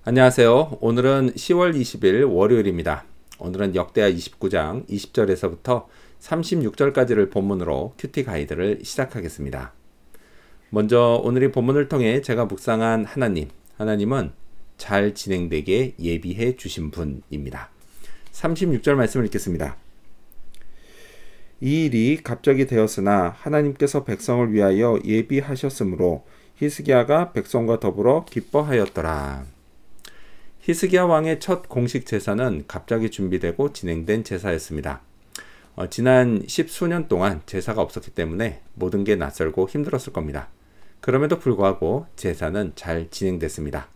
안녕하세요. 오늘은 10월 20일 월요일입니다. 오늘은 역대하 29장 20절에서부터 36절까지를 본문으로 큐티 가이드를 시작하겠습니다. 먼저 오늘 이 본문을 통해 제가 묵상한 하나님은 잘 진행되게 예비해 주신 분입니다. 36절 말씀을 읽겠습니다. 이 일이 갑자기 되었으나 하나님께서 백성을 위하여 예비하셨으므로 히스기야가 백성과 더불어 기뻐하였더라. 히스기야 왕의 첫 공식 제사는 갑자기 준비되고 진행된 제사였습니다. 지난 10수년 동안 제사가 없었기 때문에 모든 게 낯설고 힘들었을 겁니다. 그럼에도 불구하고 제사는 잘 진행됐습니다.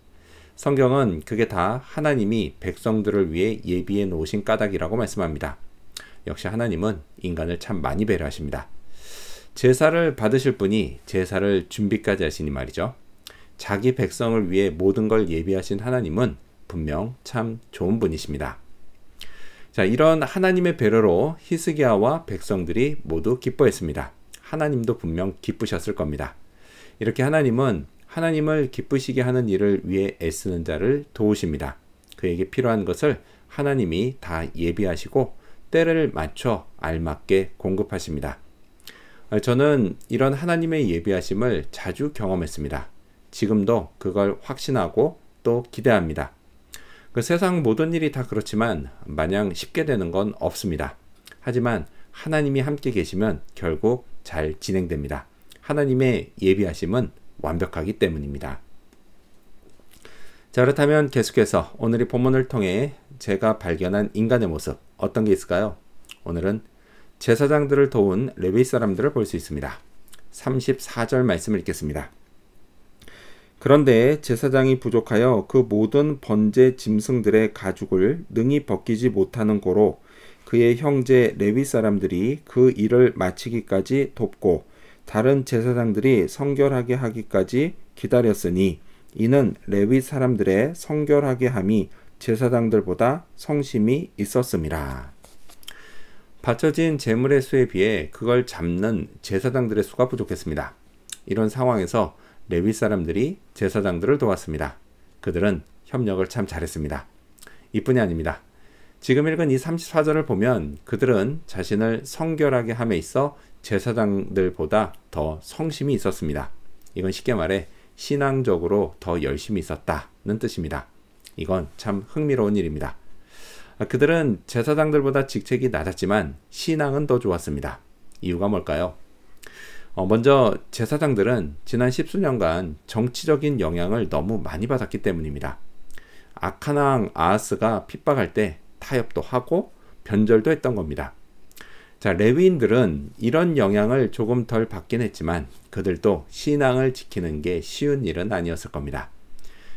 성경은 그게 다 하나님이 백성들을 위해 예비해 놓으신 까닭이라고 말씀합니다. 역시 하나님은 인간을 참 많이 배려하십니다. 제사를 받으실 분이 제사를 준비까지 하시니 말이죠. 자기 백성을 위해 모든 걸 예비하신 하나님은 분명 참 좋은 분이십니다. 자, 이런 하나님의 배려로 히스기야와 백성들이 모두 기뻐했습니다. 하나님도 분명 기쁘셨을 겁니다. 이렇게 하나님은 하나님을 기쁘시게 하는 일을 위해 애쓰는 자를 도우십니다. 그에게 필요한 것을 하나님이 다 예비하시고 때를 맞춰 알맞게 공급하십니다. 저는 이런 하나님의 예비하심을 자주 경험했습니다. 지금도 그걸 확신하고 또 기대합니다. 그 세상 모든 일이 다 그렇지만 마냥 쉽게 되는 건 없습니다. 하지만 하나님이 함께 계시면 결국 잘 진행됩니다. 하나님의 예비하심은 완벽하기 때문입니다. 자, 그렇다면 계속해서 오늘 이 본문을 통해 제가 발견한 인간의 모습 어떤 게 있을까요? 오늘은 제사장들을 도운 레위 사람들을 볼 수 있습니다. 34절 말씀을 읽겠습니다. 그런데 제사장이 부족하여 그 모든 번제 짐승들의 가죽을 능히 벗기지 못하는 고로 그의 형제 레위 사람들이 그 일을 마치기까지 돕고 다른 제사장들이 성결하게 하기까지 기다렸으니 이는 레위 사람들의 성결하게 함이 제사장들보다 성심이 있었음이라. 바쳐진 제물의 수에 비해 그걸 잡는 제사장들의 수가 부족했습니다. 이런 상황에서 레위 사람들이 제사장들을 도왔습니다. 그들은 협력을 참 잘했습니다. 이뿐이 아닙니다. 지금 읽은 이 34절을 보면 그들은 자신을 성결하게 함에 있어 제사장들보다 더 성심이 있었습니다. 이건 쉽게 말해 신앙적으로 더 열심히 있었다는 뜻입니다. 이건 참 흥미로운 일입니다. 그들은 제사장들보다 직책이 낮았지만 신앙은 더 좋았습니다. 이유가 뭘까요? 먼저 제사장들은 지난 10수년간 정치적인 영향을 너무 많이 받았기 때문입니다. 악한 왕 아하스가 핍박할 때 타협도 하고 변절도 했던 겁니다. 자, 레위인들은 이런 영향을 조금 덜 받긴 했지만 그들도 신앙을 지키는 게 쉬운 일은 아니었을 겁니다.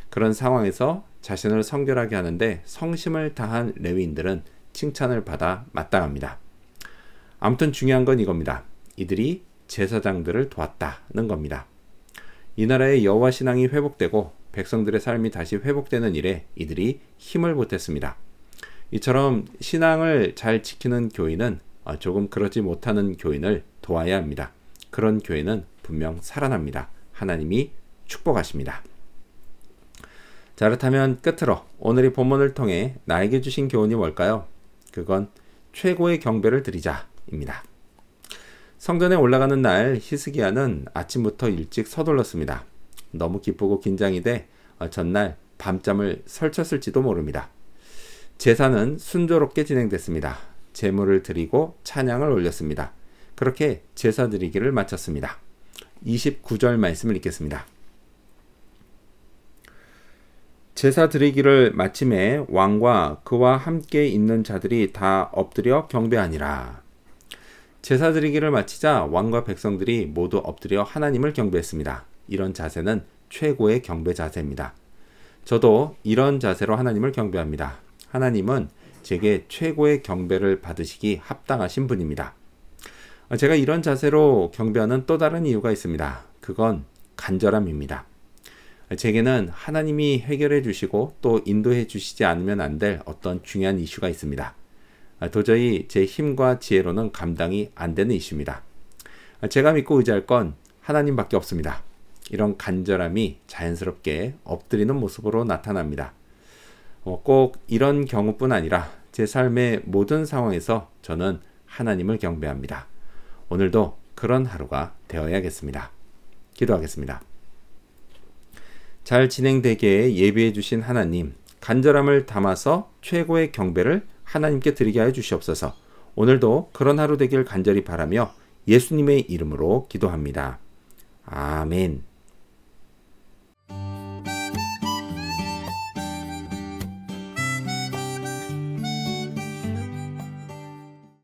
그런 상황에서 자신을 성결하게 하는데 성심을 다한 레위인들은 칭찬을 받아 마땅합니다. 아무튼 중요한 건 이겁니다. 이들이 제사장들을 도왔다는 겁니다. 이 나라의 여호와 신앙이 회복되고 백성들의 삶이 다시 회복되는 일에 이들이 힘을 보탰습니다. 이처럼 신앙을 잘 지키는 교인은 조금 그러지 못하는 교인을 도와야 합니다. 그런 교인은 분명 살아납니다. 하나님이 축복하십니다. 자, 그렇다면 끝으로 오늘 이 본문을 통해 나에게 주신 교훈이 뭘까요? 그건 최고의 경배를 드리자입니다. 성전에 올라가는 날 히스기야는 아침부터 일찍 서둘렀습니다. 너무 기쁘고 긴장이 돼 전날 밤잠을 설쳤을지도 모릅니다. 제사는 순조롭게 진행됐습니다. 제물을 드리고 찬양을 올렸습니다. 그렇게 제사 드리기를 마쳤습니다. 29절 말씀을 읽겠습니다. 제사 드리기를 마침에 왕과 그와 함께 있는 자들이 다 엎드려 경배하니라. 제사 드리기를 마치자 왕과 백성들이 모두 엎드려 하나님을 경배했습니다. 이런 자세는 최고의 경배 자세입니다. 저도 이런 자세로 하나님을 경배합니다. 하나님은 제게 최고의 경배를 받으시기 합당하신 분입니다. 제가 이런 자세로 경배하는 또 다른 이유가 있습니다. 그건 간절함입니다. 제게는 하나님이 해결해 주시고 또 인도해 주시지 않으면 안 될 어떤 중요한 이슈가 있습니다. 도저히 제 힘과 지혜로는 감당이 안 되는 이슈입니다. 제가 믿고 의지할 건 하나님밖에 없습니다. 이런 간절함이 자연스럽게 엎드리는 모습으로 나타납니다. 꼭 이런 경우뿐 아니라 제 삶의 모든 상황에서 저는 하나님을 경배합니다. 오늘도 그런 하루가 되어야겠습니다. 기도하겠습니다. 잘 진행되게 예비해 주신 하나님, 간절함을 담아서 최고의 경배를 하나님께 드리게 하여 주시옵소서. 오늘도 그런 하루 되길 간절히 바라며 예수님의 이름으로 기도합니다. 아멘.